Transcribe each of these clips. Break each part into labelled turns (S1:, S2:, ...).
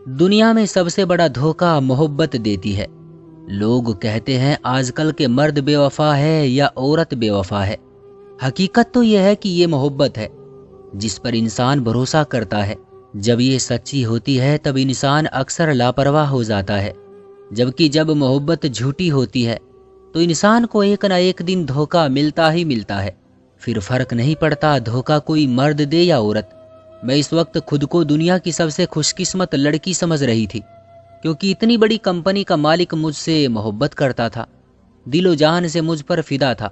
S1: दुनिया में सबसे बड़ा धोखा मोहब्बत देती है। लोग कहते हैं आजकल के मर्द बेवफा है या औरत बेवफा है। हकीकत तो यह है कि ये मोहब्बत है जिस पर इंसान भरोसा करता है। जब ये सच्ची होती है तब इंसान अक्सर लापरवाह हो जाता है, जबकि जब मोहब्बत झूठी होती है तो इंसान को एक ना एक दिन धोखा मिलता ही मिलता है। फिर फर्क नहीं पड़ता धोखा कोई मर्द दे या औरत। मैं इस वक्त खुद को दुनिया की सबसे खुशकिस्मत लड़की समझ रही थी, क्योंकि इतनी बड़ी कंपनी का मालिक मुझसे मोहब्बत करता था, दिलो जान से मुझ पर फिदा था।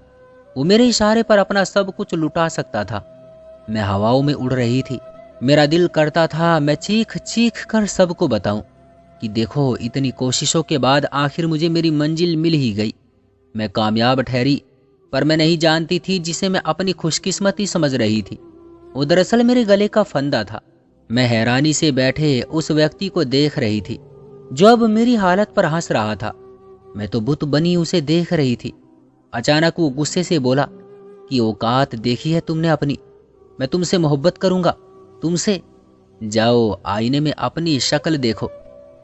S1: वो मेरे इशारे पर अपना सब कुछ लुटा सकता था। मैं हवाओं में उड़ रही थी। मेरा दिल करता था मैं चीख चीख कर सबको बताऊं कि देखो, इतनी कोशिशों के बाद आखिर मुझे मेरी मंजिल मिल ही गई। मैं कामयाब ठहरी, पर मैं नहीं जानती थी जिसे मैं अपनी खुशकिस्मती समझ रही थी वो दरअसल मेरे गले का फंदा था। मैं हैरानी से बैठे उस व्यक्ति को देख रही थी जो अब मेरी हालत पर हंस रहा था। मैं तो बुत बनी उसे देख रही थी। अचानक वो गुस्से से बोला कि औकात देखी है तुमने अपनी, मैं तुमसे मोहब्बत करूंगा, तुमसे। जाओ आईने में अपनी शक्ल देखो।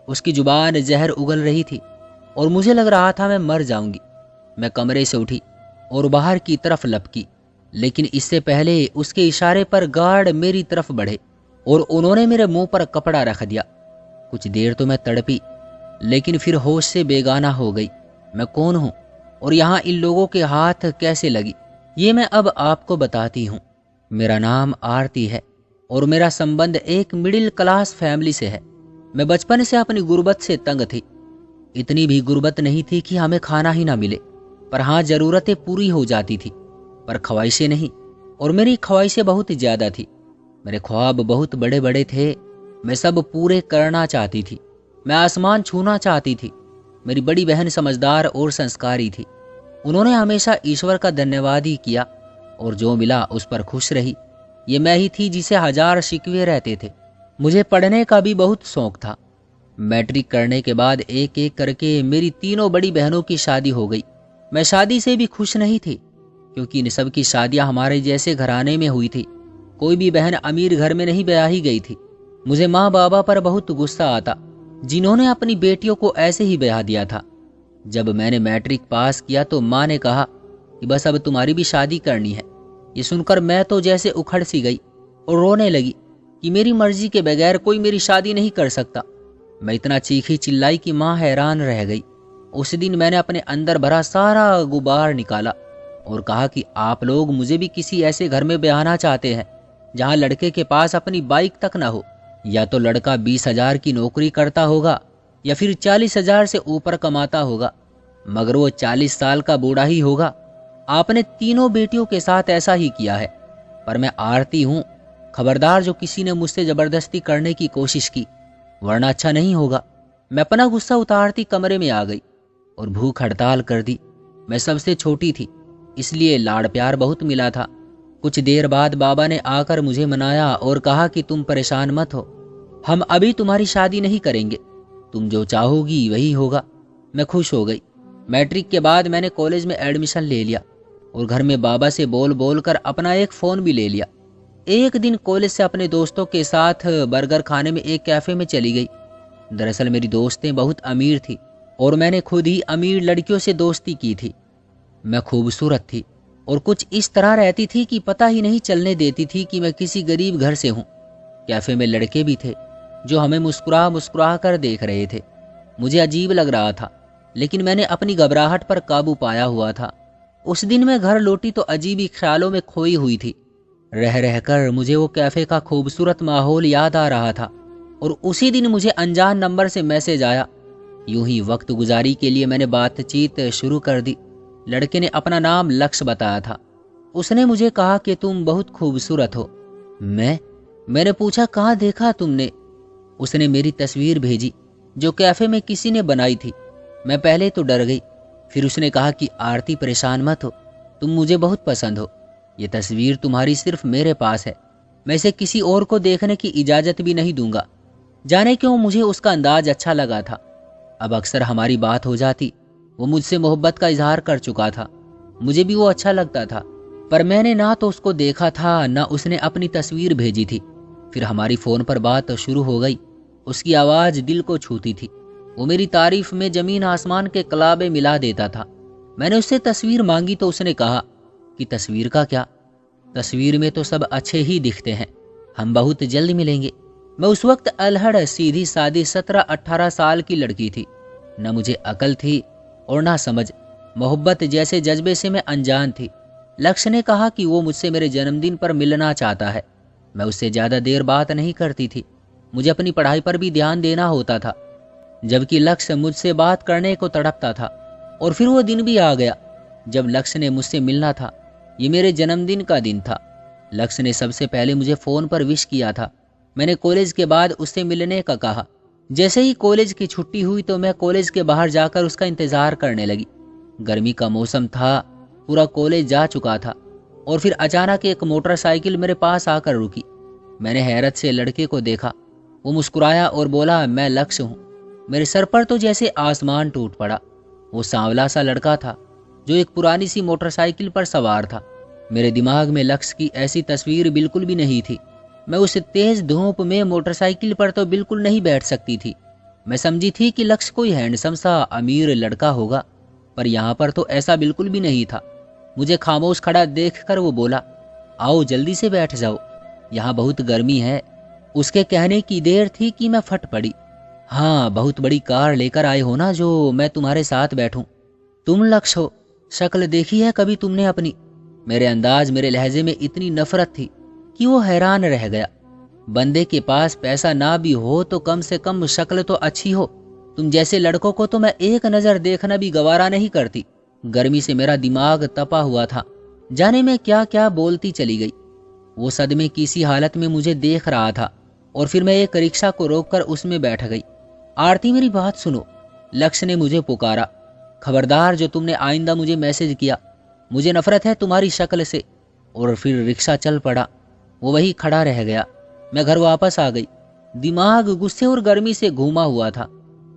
S1: उसकी जुबान जहर उगल रही थी और मुझे लग रहा था मैं मर जाऊंगी। मैं कमरे से उठी और बाहर की तरफ लपकी, लेकिन इससे पहले उसके इशारे पर गार्ड मेरी तरफ बढ़े और उन्होंने मेरे मुंह पर कपड़ा रख दिया। कुछ देर तो मैं तड़पी, लेकिन फिर होश से बेगाना हो गई। मैं कौन हूँ और यहाँ इन लोगों के हाथ कैसे लगी, ये मैं अब आपको बताती हूँ। मेरा नाम आरती है और मेरा संबंध एक मिडिल क्लास फैमिली से है। मैं बचपन से अपनी गुर्बत से तंग थी। इतनी भी गुर्बत नहीं थी कि हमें खाना ही ना मिले, पर हाँ, जरूरतें पूरी हो जाती थी, पर ख्वाहिशें नहीं। और मेरी ख्वाहिशें बहुत ज़्यादा थी। मेरे ख्वाब बहुत बड़े बड़े थे। मैं सब पूरे करना चाहती थी। मैं आसमान छूना चाहती थी। मेरी बड़ी बहन समझदार और संस्कारी थी। उन्होंने हमेशा ईश्वर का धन्यवाद ही किया और जो मिला उस पर खुश रही। ये मैं ही थी जिसे हजार शिकवे रहते थे। मुझे पढ़ने का भी बहुत शौक था। मैट्रिक करने के बाद एक एक करके मेरी तीनों बड़ी बहनों की शादी हो गई। मैं शादी से भी खुश नहीं थी, क्योंकि इन सब की शादियां हमारे जैसे घराने में हुई थी। कोई भी बहन अमीर घर में नहीं ब्याही गई थी। मुझे माँ बाबा पर बहुत गुस्सा आता, जिन्होंने अपनी बेटियों को ऐसे ही ब्याह दिया था। जब मैंने मैट्रिक पास किया तो माँ ने कहा कि बस अब तुम्हारी भी शादी करनी है। ये सुनकर मैं तो जैसे उखड़ सी गई और रोने लगी कि मेरी मर्जी के बगैर कोई मेरी शादी नहीं कर सकता। मैं इतना चीखी चिल्लाई कि माँ हैरान रह गई। उस दिन मैंने अपने अंदर भरा सारा गुबार निकाला और कहा कि आप लोग मुझे भी किसी ऐसे घर में ब्याहना चाहते हैं जहां लड़के के पास अपनी बाइक तक ना हो। या तो लड़का 20,000 की नौकरी करता होगा या फिर 40,000 से ऊपर कमाता होगा, मगर वो 40 साल का बूढ़ा ही होगा। आपने तीनों बेटियों के साथ ऐसा ही किया है, पर मैं आरती हूँ। खबरदार जो किसी ने मुझसे जबरदस्ती करने की कोशिश की, वरना अच्छा नहीं होगा। मैं अपना गुस्सा उतारती कमरे में आ गई और भूख हड़ताल कर दी। मैं सबसे छोटी थी, इसलिए लाड़ प्यार बहुत मिला था। कुछ देर बाद बाबा ने आकर मुझे मनाया और कहा कि तुम परेशान मत हो, हम अभी तुम्हारी शादी नहीं करेंगे, तुम जो चाहोगी वही होगा। मैं खुश हो गई। मैट्रिक के बाद मैंने कॉलेज में एडमिशन ले लिया और घर में बाबा से बोल बोल कर अपना एक फ़ोन भी ले लिया। एक दिन कॉलेज से अपने दोस्तों के साथ बर्गर खाने में एक कैफ़े में चली गई। दरअसल मेरी दोस्तें बहुत अमीर थी और मैंने खुद ही अमीर लड़कियों से दोस्ती की थी। मैं खूबसूरत थी और कुछ इस तरह रहती थी कि पता ही नहीं चलने देती थी कि मैं किसी गरीब घर से हूँ। कैफ़े में लड़के भी थे जो हमें मुस्कुरा मुस्कुरा कर देख रहे थे। मुझे अजीब लग रहा था, लेकिन मैंने अपनी घबराहट पर काबू पाया हुआ था। उस दिन मैं घर लौटी तो अजीब ही ख्यालों में खोई हुई थी। रह रहकर मुझे वो कैफ़े का खूबसूरत माहौल याद आ रहा था और उसी दिन मुझे अनजान नंबर से मैसेज आया। यूं ही वक्त गुजारी के लिए मैंने बातचीत शुरू कर दी। लड़के ने अपना नाम लक्ष्य बताया था। उसने मुझे कहा कि तुम बहुत खूबसूरत हो। मैंने पूछा कहाँ देखा तुमने? उसने मेरी तस्वीर भेजी जो कैफ़े में किसी ने बनाई थी। मैं पहले तो डर गई, फिर उसने कहा कि आरती परेशान मत हो, तुम मुझे बहुत पसंद हो। ये तस्वीर तुम्हारी सिर्फ मेरे पास है, मैं इसे किसी और को देखने की इजाज़त भी नहीं दूंगा। जाने क्यों मुझे उसका अंदाज अच्छा लगा था। अब अक्सर हमारी बात हो जाती। वो मुझसे मोहब्बत का इजहार कर चुका था, मुझे भी वो अच्छा लगता था, पर मैंने ना तो उसको देखा था ना उसने अपनी तस्वीर भेजी थी। फिर हमारी फ़ोन पर बात शुरू हो गई उसकी आवाज़ दिल को छूती थी। वो मेरी तारीफ में ज़मीन आसमान के कलाबे मिला देता था। मैंने उससे तस्वीर मांगी तो उसने कहा कि तस्वीर का क्या, तस्वीर में तो सब अच्छे ही दिखते हैं, हम बहुत जल्द मिलेंगे। मैं उस वक्त अल्हड़ सीधी सादी 17-18 साल की लड़की थी। न मुझे अकल थी और ना समझ। मोहब्बत जैसे जज्बे से मैं अनजान थी। लक्ष्य ने कहा कि वो मुझसे मेरे जन्मदिन पर मिलना चाहता है। मैं उससे ज़्यादा देर बात नहीं करती थी। मुझे अपनी पढ़ाई पर भी ध्यान देना होता था, जबकि लक्ष्य मुझसे बात करने को तड़पता था। और फिर वो दिन भी आ गया जब लक्ष्य ने मुझसे मिलना था। ये मेरे जन्मदिन का दिन था। लक्ष्य ने सबसे पहले मुझे फ़ोन पर विश किया था। मैंने कॉलेज के बाद उससे मिलने का कहा। जैसे ही कॉलेज की छुट्टी हुई तो मैं कॉलेज के बाहर जाकर उसका इंतज़ार करने लगी। गर्मी का मौसम था, पूरा कॉलेज जा चुका था। और फिर अचानक एक मोटरसाइकिल मेरे पास आकर रुकी। मैंने हैरत से लड़के को देखा। वो मुस्कुराया और बोला, मैं लक्ष्य हूँ। मेरे सर पर तो जैसे आसमान टूट पड़ा। वो सांवला सा लड़का था जो एक पुरानी सी मोटरसाइकिल पर सवार था। मेरे दिमाग में लक्ष्य की ऐसी तस्वीर बिल्कुल भी नहीं थी। मैं उस तेज धूप में मोटरसाइकिल पर तो बिल्कुल नहीं बैठ सकती थी। मैं समझी थी कि लक्ष्य कोई हैंडसम सा अमीर लड़का होगा, पर यहाँ पर तो ऐसा बिल्कुल भी नहीं था। मुझे खामोश खड़ा देखकर वो बोला, आओ जल्दी से बैठ जाओ, यहाँ बहुत गर्मी है। उसके कहने की देर थी कि मैं फट पड़ी। हाँ, बहुत बड़ी कार लेकर आए हो ना जो मैं तुम्हारे साथ बैठूं। तुम लक्ष्य हो, शक्ल देखी है कभी तुमने अपनी? मेरे अंदाज, मेरे लहजे में इतनी नफरत थी कि वो हैरान रह गया। बंदे के पास पैसा ना भी हो तो कम से कम शक्ल तो अच्छी हो। तुम जैसे लड़कों को तो मैं एक नज़र देखना भी गवारा नहीं करती। गर्मी से मेरा दिमाग तपा हुआ था। जाने में क्या क्या बोलती चली गई। वो सदमे की सी हालत में मुझे देख रहा था। और फिर मैं एक रिक्शा को रोककर उसमें बैठ गई। आरती, मेरी बात सुनो, लक्ष्य ने मुझे पुकारा। खबरदार जो तुमने आइंदा मुझे मैसेज किया, मुझे नफरत है तुम्हारी शक्ल से। और फिर रिक्शा चल पड़ा। वो वही खड़ा रह गया। मैं घर वापस आ गई। दिमाग गुस्से और गर्मी से घूमा हुआ था।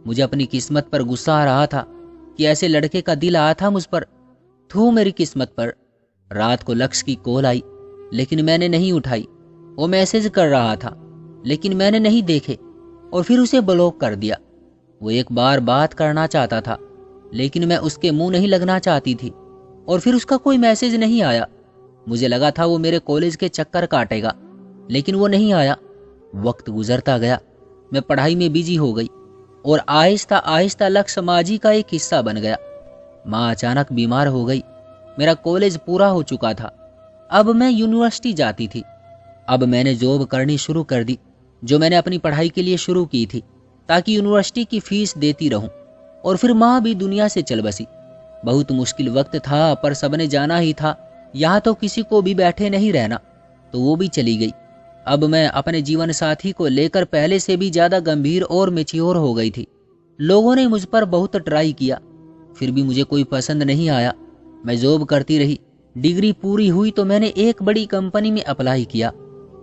S1: मुझे अपनी किस्मत पर गुस्सा आ रहा था कि ऐसे लड़के का दिल आया था मुझ पर। थू मेरी किस्मत पर। रात को लक्ष्य की कॉल आई, लेकिन मैंने नहीं उठाई। वो मैसेज कर रहा था, लेकिन मैंने नहीं देखे और फिर उसे ब्लॉक कर दिया। वो एक बार बात करना चाहता था, लेकिन मैं उसके मुंह नहीं लगना चाहती थी। और फिर उसका कोई मैसेज नहीं आया। मुझे लगा था वो मेरे कॉलेज के चक्कर काटेगा, लेकिन वो नहीं आया। वक्त गुजरता गया। मैं पढ़ाई में बिजी हो गई और आहिस्ता आहिस्ता लक्ष्य माझी का एक हिस्सा बन गया। माँ अचानक बीमार हो गई। मेरा कॉलेज पूरा हो चुका था। अब मैं यूनिवर्सिटी जाती थी। अब मैंने जॉब करनी शुरू कर दी, जो मैंने अपनी पढ़ाई के लिए शुरू की थी, ताकि यूनिवर्सिटी की फीस देती रहूं। और फिर माँ भी दुनिया से चल बसी। बहुत मुश्किल वक्त था, पर सबने जाना ही था, यहाँ तो किसी को भी बैठे नहीं रहना। तो वो भी चली गई। अब मैं अपने जीवन साथी को लेकर पहले से भी ज़्यादा गंभीर और मैच्योर हो गई थी। लोगों ने मुझ पर बहुत ट्राई किया, फिर भी मुझे कोई पसंद नहीं आया। मैं जॉब करती रही। डिग्री पूरी हुई तो मैंने एक बड़ी कंपनी में अप्लाई किया।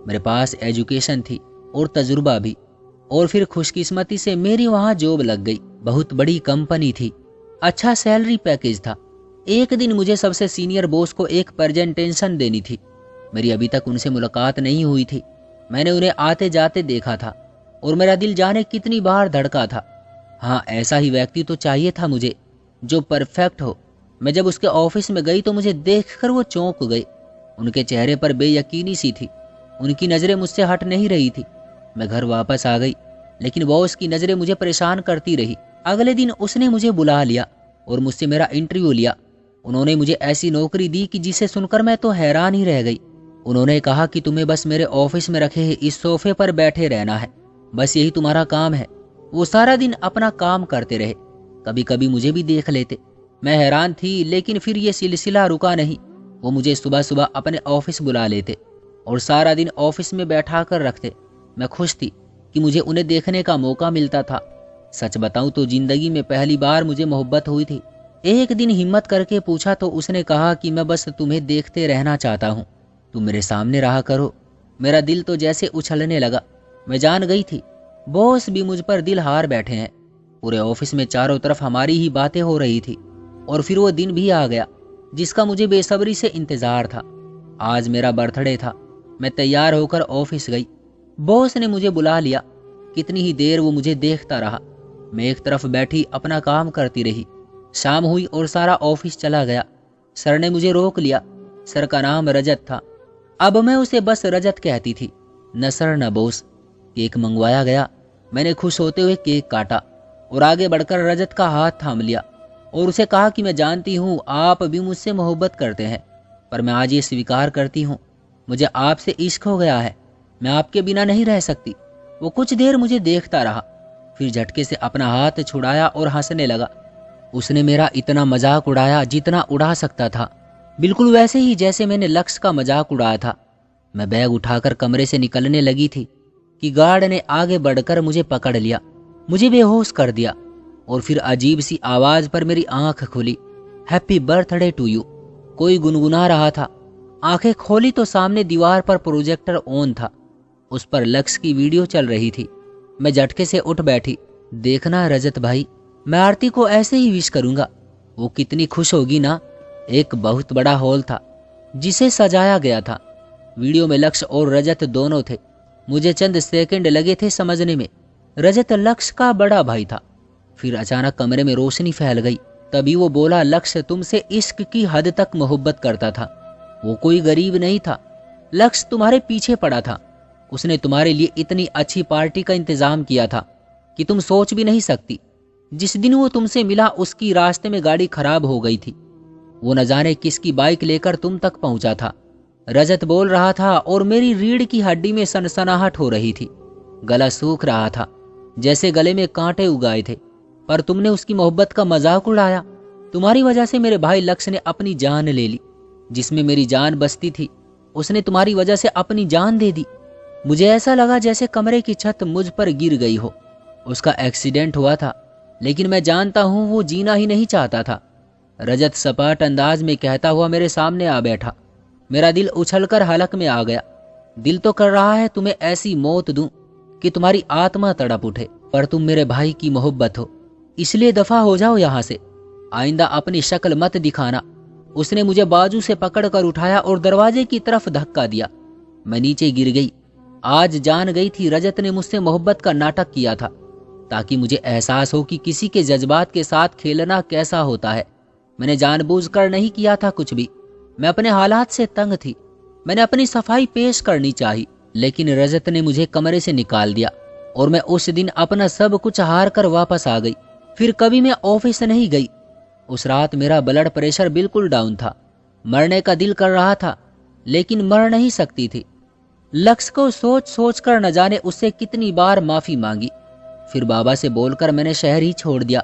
S1: मेरे पास एजुकेशन थी और तजुर्बा भी। और फिर खुशकिस्मती से मेरी वहाँ जॉब लग गई। बहुत बड़ी कंपनी थी, अच्छा सैलरी पैकेज था। एक दिन मुझे सबसे सीनियर बॉस को एक प्रेजेंटेशन देनी थी। मेरी अभी तक उनसे मुलाकात नहीं हुई थी। मैंने उन्हें आते जाते देखा था और मेरा दिल जाने कितनी बार धड़का था। हाँ, ऐसा ही व्यक्ति तो चाहिए था मुझे, जो परफेक्ट हो। मैं जब उसके ऑफिस में गई तो मुझे देखकर वो चौंक गए। उनके चेहरे पर बेयकीनी सी थी। उनकी नज़रें मुझसे हट नहीं रही थी। मैं घर वापस आ गई, लेकिन बॉस की नज़रें मुझे परेशान करती रही। अगले दिन उसने मुझे बुला लिया और मुझसे मेरा इंटरव्यू लिया। उन्होंने मुझे ऐसी नौकरी दी कि जिसे सुनकर मैं तो हैरान ही रह गई। उन्होंने कहा कि तुम्हें बस मेरे ऑफिस में रखे इस सोफे पर बैठे रहना है, बस यही तुम्हारा काम है। वो सारा दिन अपना काम करते रहे। कभी कभी मुझे भी देख लेते। मैं हैरान थी, लेकिन फिर ये सिलसिला रुका नहीं। वो मुझे सुबह सुबह अपने ऑफिस बुला लेते और सारा दिन ऑफिस में बैठा कर रखते। मैं खुश थी कि मुझे उन्हें देखने का मौका मिलता था। सच बताऊं तो जिंदगी में पहली बार मुझे मोहब्बत हुई थी। एक दिन हिम्मत करके पूछा तो उसने कहा कि मैं बस तुम्हें देखते रहना चाहता हूँ, तुम मेरे सामने रहा करो। मेरा दिल तो जैसे उछलने लगा। मैं जान गई थी बॉस भी मुझ पर दिल हार बैठे हैं। पूरे ऑफिस में चारों तरफ हमारी ही बातें हो रही थी। और फिर वो दिन भी आ गया जिसका मुझे बेसब्री से इंतजार था। आज मेरा बर्थडे था। मैं तैयार होकर ऑफिस गई। बॉस ने मुझे बुला लिया। कितनी ही देर वो मुझे देखता रहा। मैं एक तरफ बैठी अपना काम करती रही। शाम हुई और सारा ऑफिस चला गया। सर ने मुझे रोक लिया। सर का नाम रजत था। अब मैं उसे बस रजत कहती थी, न सर न बॉस। केक मंगवाया गया। मैंने खुश होते हुए केक काटा और आगे बढ़कर रजत का हाथ थाम लिया और उसे कहा कि मैं जानती हूँ आप भी मुझसे मोहब्बत करते हैं, पर मैं आज ये स्वीकार करती हूँ, मुझे आपसे इश्क हो गया है। मैं आपके बिना नहीं रह सकती। वो कुछ देर मुझे देखता रहा, फिर झटके से अपना हाथ छुड़ाया और हंसने लगा। उसने मेरा इतना मजाक उड़ाया जितना उड़ा सकता था, बिल्कुल वैसे ही जैसे मैंने लक्ष्य का मजाक उड़ाया था। मैं बैग उठाकर कमरे से निकलने लगी थी कि गार्ड ने आगे बढ़कर मुझे पकड़ लिया, मुझे बेहोश कर दिया और फिर अजीब सी आवाज पर मेरी आंख खुली। हैप्पी बर्थडे टू यू, कोई गुनगुना रहा था। आंखें खोली तो सामने दीवार पर प्रोजेक्टर ऑन था। उस पर लक्ष्य की वीडियो चल रही थी। मैं झटके से उठ बैठी। देखना रजत भाई, मैं आरती को ऐसे ही विश करूंगा, वो कितनी खुश होगी ना। एक बहुत बड़ा हॉल था जिसे सजाया गया था। वीडियो में लक्ष्य और रजत दोनों थे। मुझे चंद सेकंड लगे थे समझने में। रजत लक्ष्य का बड़ा भाई था। फिर अचानक कमरे में रोशनी फैल गई। तभी वो बोला, लक्ष्य तुमसे इश्क की हद तक मोहब्बत करता था। वो कोई गरीब नहीं था। लक्ष्य तुम्हारे पीछे पड़ा था। उसने तुम्हारे लिए इतनी अच्छी पार्टी का इंतजाम किया था कि तुम सोच भी नहीं सकती। जिस दिन वो तुमसे मिला उसकी रास्ते में गाड़ी खराब हो गई थी। वो न जाने किसकी बाइक लेकर तुम तक पहुंचा था। रजत बोल रहा था और मेरी रीढ़ की हड्डी में सनसनाहट हो रही थी। गला सूख रहा था, जैसे गले में कांटे उगाए थे। पर तुमने उसकी मोहब्बत का मजाक उड़ाया। तुम्हारी वजह से मेरे भाई लक्ष्य ने अपनी जान ले ली। जिसमें मेरी जान बसती थी उसने तुम्हारी वजह से अपनी जान दे दी। मुझे ऐसा लगा जैसे कमरे की छत मुझ पर गिर गई हो। उसका एक्सीडेंट हुआ था, लेकिन मैं जानता हूं वो जीना ही नहीं चाहता था। रजत सपाट अंदाज में कहता हुआ मेरे सामने आ बैठा। मेरा दिल उछलकर हलक में आ गया। दिल तो कर रहा है तुम्हें ऐसी मौत दूं कि तुम्हारी आत्मा तड़प उठे, पर तुम मेरे भाई की मोहब्बत हो, इसलिए दफा हो जाओ यहां से। आइंदा अपनी शक्ल मत दिखाना। उसने मुझे बाजू से पकड़कर उठाया और दरवाजे की तरफ धक्का दिया। मैं नीचे गिर गई। आज जान गई थी रजत ने मुझसे मोहब्बत का नाटक किया था, ताकि मुझे एहसास हो कि किसी के जज्बात के साथ खेलना कैसा होता है। मैंने जानबूझकर नहीं किया था कुछ भी। मैं अपने हालात से तंग थी। मैंने अपनी सफाई पेश करनी चाहिए, लेकिन रजत ने मुझे कमरे से निकाल दिया और मैं उस दिन अपना सब कुछ हार कर वापस आ गई। फिर कभी मैं ऑफिस नहीं गई। उस रात मेरा ब्लड प्रेशर बिल्कुल डाउन था। मरने का दिल कर रहा था, लेकिन मर नहीं सकती थी। लक्ष्य को सोच सोच कर न जाने उससे कितनी बार माफी मांगी। फिर बाबा से बोलकर मैंने शहर ही छोड़ दिया।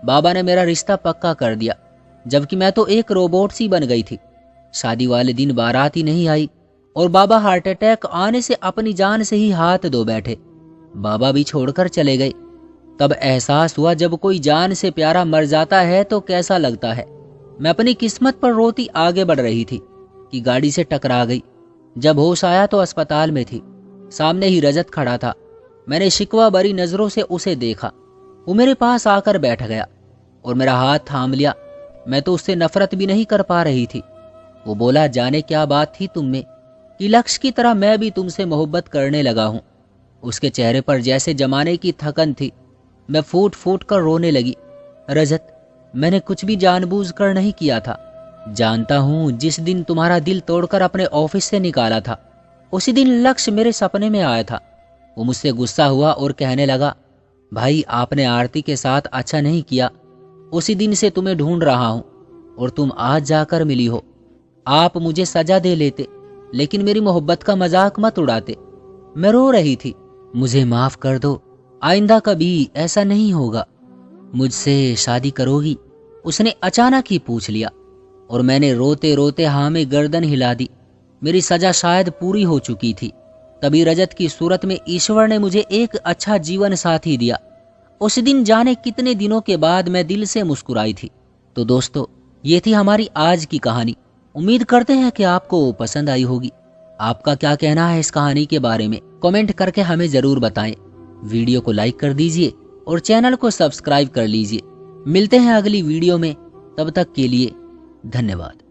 S1: बाबा ने मेरा रिश्ता पक्का कर दिया, जबकि मैं तो एक रोबोट सी बन गई थी। शादी वाले दिन बारात ही नहीं आई और बाबा हार्ट अटैक आने से अपनी जान से ही हाथ धो बैठे। बाबा भी छोड़कर चले गए। तब एहसास हुआ जब कोई जान से प्यारा मर जाता है तो कैसा लगता है। मैं अपनी किस्मत पर रोती आगे बढ़ रही थी कि गाड़ी से टकरा गई। जब होश आया तो अस्पताल में थी। सामने ही रजत खड़ा था। मैंने शिकवा भरी नजरों से उसे देखा। वो मेरे पास आकर बैठ गया और मेरा हाथ थाम लिया। मैं तो उससे नफरत भी नहीं कर पा रही थी। वो बोला, जाने क्या बात थी तुम में कि लक्ष्य की तरह मैं भी तुमसे मोहब्बत करने लगा हूं। उसके चेहरे पर जैसे जमाने की थकन थी। मैं फूट फूट कर रोने लगी। रजत, मैंने कुछ भी जानबूझकर नहीं किया था। जानता हूं जिस दिन तुम्हारा दिल तोड़कर अपने ऑफिस से निकाला था, उसी दिन लक्ष्य मेरे सपने में आया था। वो मुझसे गुस्सा हुआ और कहने लगा, भाई आपने आरती के साथ अच्छा नहीं किया। उसी दिन से तुम्हें ढूंढ रहा हूं और तुम आज जाकर मिली हो। आप मुझे सजा दे लेते, लेकिन मेरी मोहब्बत का मजाक मत उड़ाते। मैं रो रही थी। मुझे माफ कर दो, आइंदा कभी ऐसा नहीं होगा। मुझसे शादी करोगी? उसने अचानक ही पूछ लिया और मैंने रोते रोते हाँ में गर्दन हिला दी। मेरी सजा शायद पूरी हो चुकी थी। तभी रजत की सूरत में ईश्वर ने मुझे एक अच्छा जीवन साथी दिया। उस दिन जाने कितने दिनों के बाद मैं दिल से मुस्कुराई थी। तो दोस्तों, ये थी हमारी आज की कहानी। उम्मीद करते हैं कि आपको पसंद आई होगी। आपका क्या कहना है इस कहानी के बारे में, कमेंट करके हमें जरूर बताएं। वीडियो को लाइक कर दीजिए और चैनल को सब्सक्राइब कर लीजिए। मिलते हैं अगली वीडियो में, तब तक के लिए धन्यवाद।